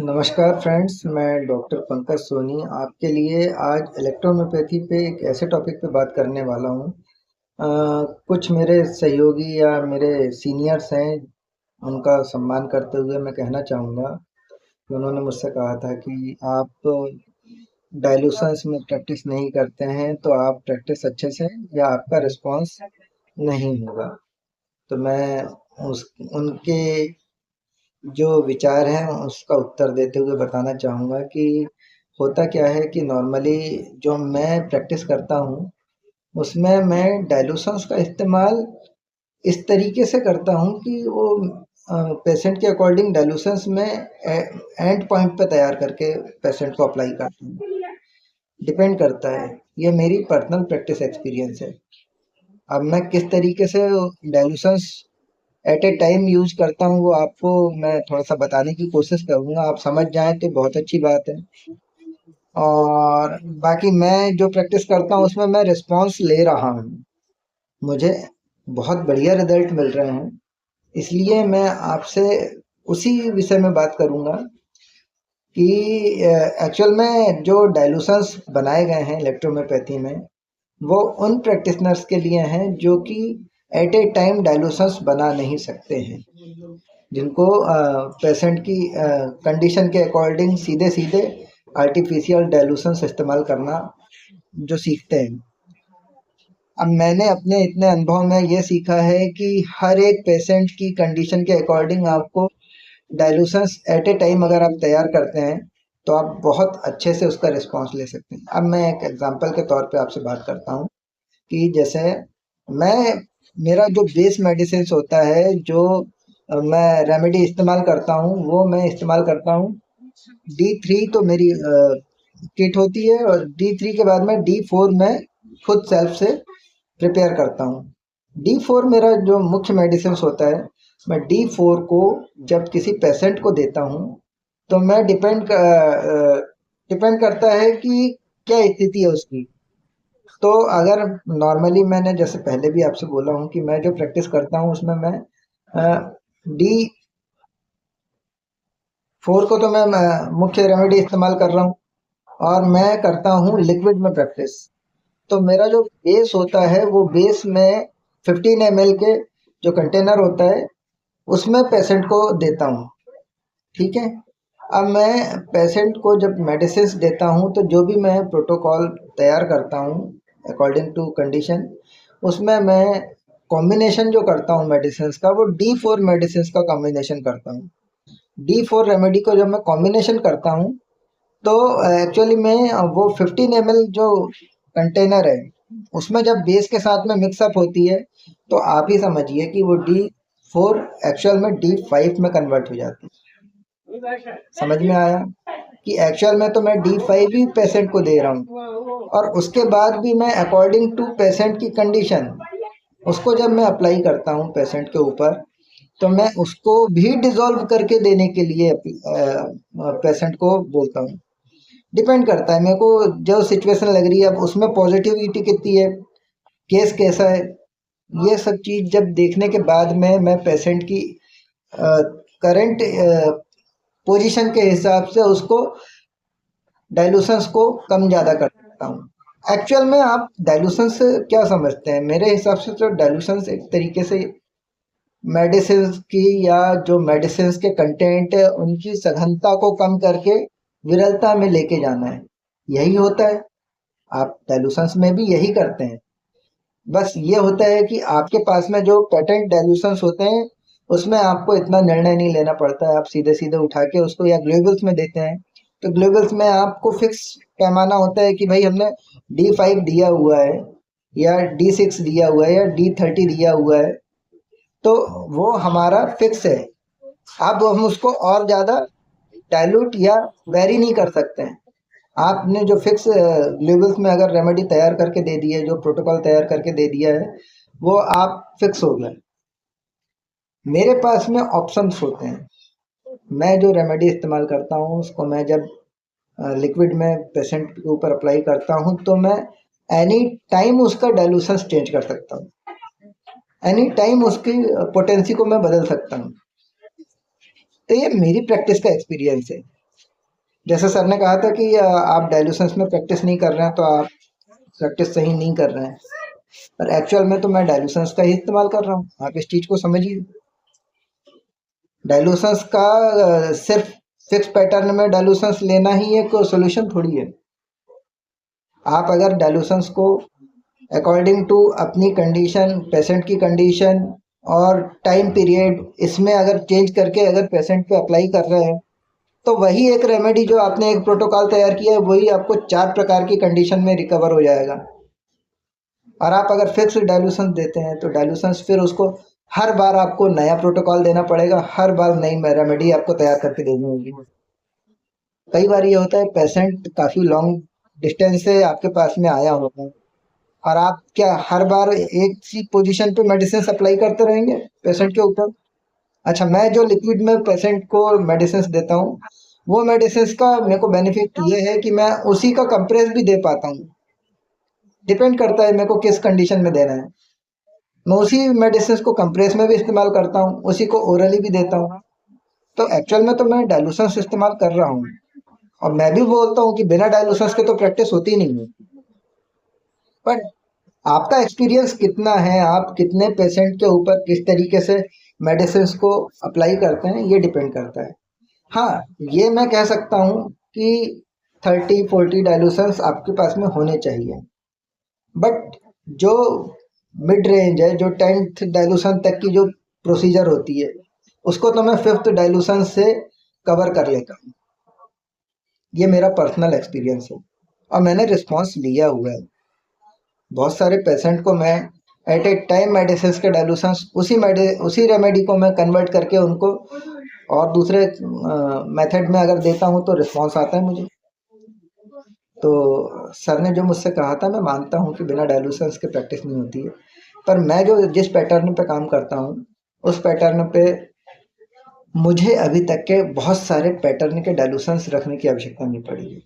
नमस्कार फ्रेंड्स, मैं डॉक्टर पंकज सोनी आपके लिए आज इलेक्ट्रोहोम्योपैथी पे एक ऐसे टॉपिक पे बात करने वाला हूँ। कुछ मेरे सहयोगी या मेरे सीनियर्स हैं, उनका सम्मान करते हुए मैं कहना चाहूँगा कि उन्होंने मुझसे कहा था कि आप तो डाइल्यूशंस में प्रैक्टिस नहीं करते हैं, तो आप प्रैक्टिस अच्छे से या आपका रिस्पॉन्स नहीं होगा। तो मैं उस उनके जो विचार हैं उसका उत्तर देते हुए बताना चाहूँगा कि होता क्या है कि नॉर्मली जो मैं प्रैक्टिस करता हूँ, उसमें मैं डाइल्यूशंस का इस्तेमाल इस तरीके से करता हूँ कि वो पेशेंट के अकॉर्डिंग डाइल्यूशंस में एंड पॉइंट पे तैयार करके पेशेंट को अप्लाई करता हूँ। डिपेंड करता है, ये मेरी पर्सनल प्रैक्टिस एक्सपीरियंस है। अब मैं किस तरीके से dilutions at a time use करता हूँ वो आपको मैं थोड़ा सा बताने की कोशिश करूँगा। आप समझ जाएं तो बहुत अच्छी बात है। और बाकी मैं जो प्रैक्टिस करता हूँ उसमें मैं रिस्पॉन्स ले रहा हूँ, मुझे बहुत बढ़िया रिजल्ट मिल रहे हैं। इसलिए मैं आपसे उसी विषय में बात करूँगा कि एक्चुअल में जो डाइल्यूशंस बनाए गए हैं इलेक्ट्रोहोम्योपैथी में, वो उन प्रैक्टिशनर्स के लिए हैं जो कि एट ए टाइम डाइल्यूशंस बना नहीं सकते हैं, जिनको पेशेंट की कंडीशन के अकॉर्डिंग सीधे सीधे आर्टिफिशियल डाइल्यूशंस इस्तेमाल करना जो सीखते हैं। अब मैंने अपने इतने अनुभव में ये सीखा है कि हर एक पेशेंट की कंडीशन के अकॉर्डिंग आपको डाइल्यूशंस एट ए टाइम अगर आप तैयार करते हैं तो आप बहुत अच्छे से उसका रिस्पॉन्स ले सकते हैं। अब मैं एक एग्जांपल के तौर पे आपसे बात करता हूँ कि जैसे मैं मेरा जो बेस मेडिसिन होता है, जो मैं रेमेडी इस्तेमाल करता हूँ, वो मैं इस्तेमाल करता हूँ D3। तो मेरी किट होती है और D3 के बाद में D4 में खुद सेल्फ से प्रिपेयर करता हूँ। D4 मेरा जो मुख्य मेडिसिन होता है, मैं D4 को जब किसी पेशेंट को देता हूँ तो मैं डिपेंड करता है कि क्या स्थिति है उसकी। तो अगर नॉर्मली मैंने जैसे पहले भी आपसे बोला हूँ कि मैं जो प्रैक्टिस करता हूँ उसमें मैं D4 को तो मैं मुख्य रेमेडी इस्तेमाल कर रहा हूँ और मैं करता हूँ लिक्विड में प्रैक्टिस। तो मेरा जो बेस होता है वो बेस में 15 ml के जो कंटेनर होता है उसमें पेशेंट को देता हूँ। ठीक है। अब मैं पेशेंट को जब मेडिसिन देता हूँ तो जो भी मैं प्रोटोकॉल तैयार करता हूँ अकॉर्डिंग टू कंडीशन, उसमें मैं कॉम्बिनेशन जो करता हूँ मेडिसिन का वो D4 मेडिसिन का कॉम्बिनेशन करता हूँ। D4 रेमेडी को जब मैं कॉम्बिनेशन करता हूँ तो एक्चुअली में वो 15 ml जो कंटेनर है उसमें जब बेस के साथ में मिक्सअप होती है तो आप ही समझिए कि वो D4 एक्चुअल में D5 में कन्वर्ट हो जाती है। समझ में आया कि एक्चुअल में तो मैं D5 ही पेशेंट को दे रहा हूँ और उसके बाद भी मैं अकॉर्डिंग टू पेशेंट की कंडीशन उसको जब मैं अप्लाई करता हूँ पेशेंट के ऊपर, तो मैं उसको भी डिसॉल्व करके देने के लिए पेशेंट को बोलता हूँ। डिपेंड करता है मेरे को जो सिचुएशन लग रही है, अब उसमें पॉजिटिविटी कितनी है, केस कैसा है, ये सब चीज़ जब देखने के बाद में मैं पेशेंट की करंट पोजीशन के हिसाब से उसको डाइल्यूशंस को कम ज़्यादा कर सकता हूँ। एक्चुअल में आप डाइल्यूशन से क्या समझते हैं? मेरे हिसाब से तो डाइल्यूशंस एक तरीके से मेडिसिन की या जो मेडिसिन के कंटेंट है उनकी सघनता को कम करके विरलता में लेके जाना है, यही होता है। आप डाइल्यूशंस में भी यही करते हैं। बस ये होता है कि आपके पास में जो पेटेंट डाइल्यूशंस होते हैं उसमें आपको इतना निर्णय नहीं लेना पड़ता है, आप सीधे सीधे उठा के उसको या ग्लोबल्स में देते हैं। तो ग्लोबल्स में आपको फिक्स पैमाना होता है कि भाई हमने D5 दिया हुआ है या D6 दिया हुआ है या D30 दिया हुआ है, तो वो हमारा फिक्स है। अब हम उसको और ज़्यादा डाइल्यूट या वेरी नहीं कर सकते हैं। आपने जो फिक्स लेवल्स में अगर रेमेडी तैयार करके दे दी है, जो प्रोटोकॉल तैयार करके दे दिया है, वो आप फिक्स हो गए। मेरे पास में ऑप्शंस होते हैं। मैं जो रेमेडी इस्तेमाल करता हूँ उसको मैं जब लिक्विड में पेशेंट के ऊपर अप्लाई करता हूँ तो मैं एनी टाइम उसका डाइल्यूशन चेंज कर सकता हूँ, एनी टाइम उसकी पोटेंसी को मैं बदल सकता हूँ। तो ये मेरी प्रैक्टिस का एक्सपीरियंस है। जैसे सर ने कहा था कि आप डायलूशंस में प्रैक्टिस नहीं कर रहे हैं तो आप प्रैक्टिस सही नहीं कर रहे हैं, पर एक्चुअल में तो मैं डायलूशंस का ही इस्तेमाल कर रहा हूँ। आप इस चीज़ को समझिए। डायलूशंस का सिर्फ फिक्स पैटर्न में डायलूशंस लेना ही एक सॉल्यूशन थोड़ी है। आप अगर डायलूशंस को अकॉर्डिंग टू अपनी कंडीशन, पेशेंट की कंडीशन और टाइम पीरियड, इसमें अगर चेंज करके अगर पेशेंट पे अप्लाई कर रहे हैं, तो वही एक रेमेडी जो आपने एक प्रोटोकॉल तैयार किया है वही आपको 4 प्रकार की कंडीशन में रिकवर हो जाएगा। और आप अगर फिक्स डायलूशन देते हैं तो डायलूशंस फिर उसको हर बार आपको नया प्रोटोकॉल देना पड़ेगा, हर बार नई रेमेडी आपको तैयार करके देनी होगी। कई बार ये होता है पेशेंट काफ़ी लॉन्ग डिस्टेंस से आपके पास में आया होता है, और आप क्या हर बार एक सी पोजीशन पे मेडिसिन अप्लाई करते रहेंगे पेशेंट के ऊपर? अच्छा, मैं जो लिक्विड में पेशेंट को मेडिसिन देता हूँ, वो मेडिसिन का मेरे को बेनिफिट ये है कि मैं उसी का कंप्रेस भी दे पाता हूँ। डिपेंड करता है मेरे को किस कंडीशन में देना है। मैं उसी मेडिसिन को कंप्रेस में भी इस्तेमाल करता हूँ, उसी को ओरली भी देता हूँ। तो एक्चुअल में तो मैं डायलूशंस इस्तेमाल कर रहा हूँ, और मैं भी बोलता हूँ कि बिना डायलूशंस के तो प्रैक्टिस होती नहीं है। पर आपका एक्सपीरियंस कितना है, आप कितने पेशेंट के ऊपर किस तरीके से मेडिसिन को अप्लाई करते हैं, ये डिपेंड करता है। हाँ, ये मैं कह सकता हूँ कि 30-40 डायलूशंस आपके पास में होने चाहिए। बट जो मिड रेंज है, जो 10th डायलूशन तक की जो प्रोसीजर होती है, उसको तो मैं 5th डायलूशन से कवर कर लेता हूँ। ये मेरा पर्सनल एक्सपीरियंस है, और मैंने रिस्पॉन्स लिया हुआ है। बहुत सारे पेशेंट को मैं एट ए टाइम मेडिसिन के डायलूशंस उसी रेमेडी को मैं कन्वर्ट करके उनको और दूसरे मेथड में अगर देता हूँ तो रिस्पॉन्स आता है मुझे। तो सर ने जो मुझसे कहा था, मैं मानता हूँ कि बिना डायलूशंस के प्रैक्टिस नहीं होती है, पर मैं जो जिस पैटर्न पे काम करता हूँ, उस पैटर्न पे मुझे अभी तक के बहुत सारे पैटर्न के डायलूशंस रखने की आवश्यकता नहीं पड़ी है।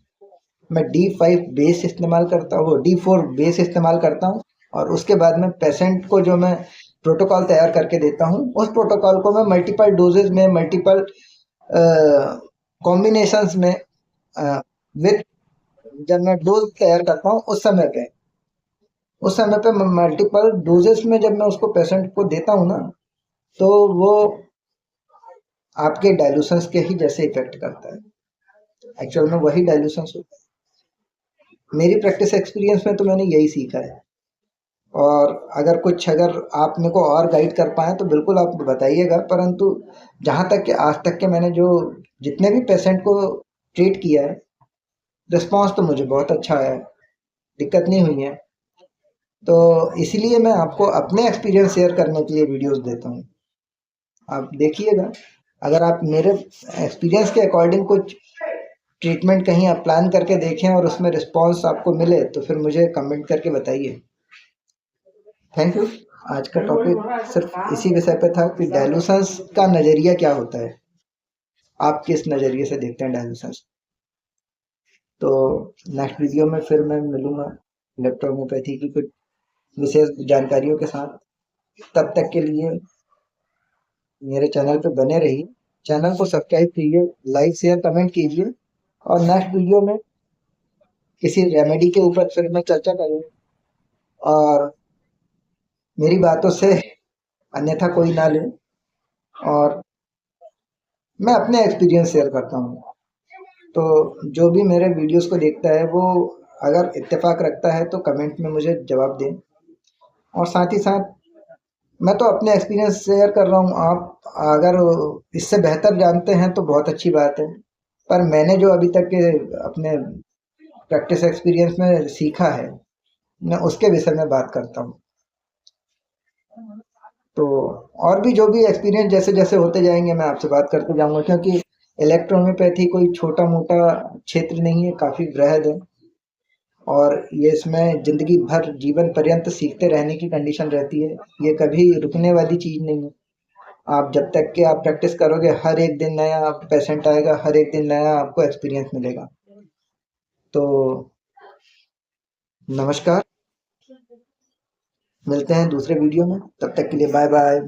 मैं D5 बेस इस्तेमाल करता हूँ, D4 बेस इस्तेमाल करता हूँ, और उसके बाद में पेशेंट को जो मैं प्रोटोकॉल तैयार करके देता हूँ, उस प्रोटोकॉल को मैं मल्टीपल डोजेज में, मल्टीपल कॉम्बिनेशंस में विथ, जब मैं डोज तैयार करता हूँ उस समय पे मल्टीपल डोजेस में जब मैं उसको पेशेंट को देता हूँ ना, तो वो आपके डायलूशंस के ही जैसे इफेक्ट करता है। एक्चुअल में वही डायलूशंस होता है। मेरी प्रैक्टिस एक्सपीरियंस में तो मैंने यही सीखा है। और अगर आप मेरे को और गाइड कर पाएँ तो बिल्कुल आप बताइएगा, परंतु जहाँ तक कि आज तक के मैंने जो जितने भी पेशेंट को ट्रीट किया है, रिस्पॉन्स तो मुझे बहुत अच्छा आया है, दिक्कत नहीं हुई है। तो इसीलिए मैं आपको अपने एक्सपीरियंस शेयर करने के लिए वीडियोस देता हूँ। आप देखिएगा, अगर आप मेरे एक्सपीरियंस के अकॉर्डिंग कुछ ट्रीटमेंट कहीं आप प्लान करके देखें और उसमें रिस्पॉन्स आपको मिले तो फिर मुझे कमेंट करके बताइए। Thank you. आज का टॉपिक सिर्फ इसी विषय पे था कि डायलूशंस का नज़रिया क्या होता है, आप किस नज़रिए से देखते हैं डायलूशंस। तो नेक्स्ट वीडियो में फिर मैं मिलूँगा इलेक्ट्रोहोम्योपैथी की कुछ विशेष जानकारियों के साथ। तब तक के लिए मेरे चैनल पे बने रहिए, चैनल को सब्सक्राइब कीजिए, लाइक शेयर कमेंट कीजिए, और नेक्स्ट वीडियो में किसी रेमेडी के ऊपर फिर मैं चर्चा करूँगा। और मेरी बातों से अन्यथा कोई ना ले, और मैं अपने एक्सपीरियंस शेयर करता हूँ। तो जो भी मेरे वीडियोस को देखता है वो अगर इत्तेफाक रखता है तो कमेंट में मुझे जवाब दें। और साथ ही साथ मैं तो अपने एक्सपीरियंस शेयर कर रहा हूँ, आप अगर इससे बेहतर जानते हैं तो बहुत अच्छी बात है, पर मैंने जो अभी तक के अपने प्रैक्टिस एक्सपीरियंस में सीखा है, मैं उसके विषय में बात करता हूँ। तो और भी जो भी एक्सपीरियंस जैसे जैसे होते जाएंगे मैं आपसे बात करते जाऊंगा, क्योंकि इलेक्ट्रोहोम्योपैथी कोई छोटा मोटा क्षेत्र नहीं है, काफ़ी बृहद है। और ये इसमें ज़िंदगी भर जीवन पर्यंत सीखते रहने की कंडीशन रहती है, ये कभी रुकने वाली चीज़ नहीं है। आप जब तक कि आप प्रैक्टिस करोगे, हर एक दिन नया पेशेंट आएगा, हर एक दिन नया आपको एक्सपीरियंस मिलेगा। तो नमस्कार, मिलते हैं दूसरे वीडियो में, तब तक के लिए बाय बाय।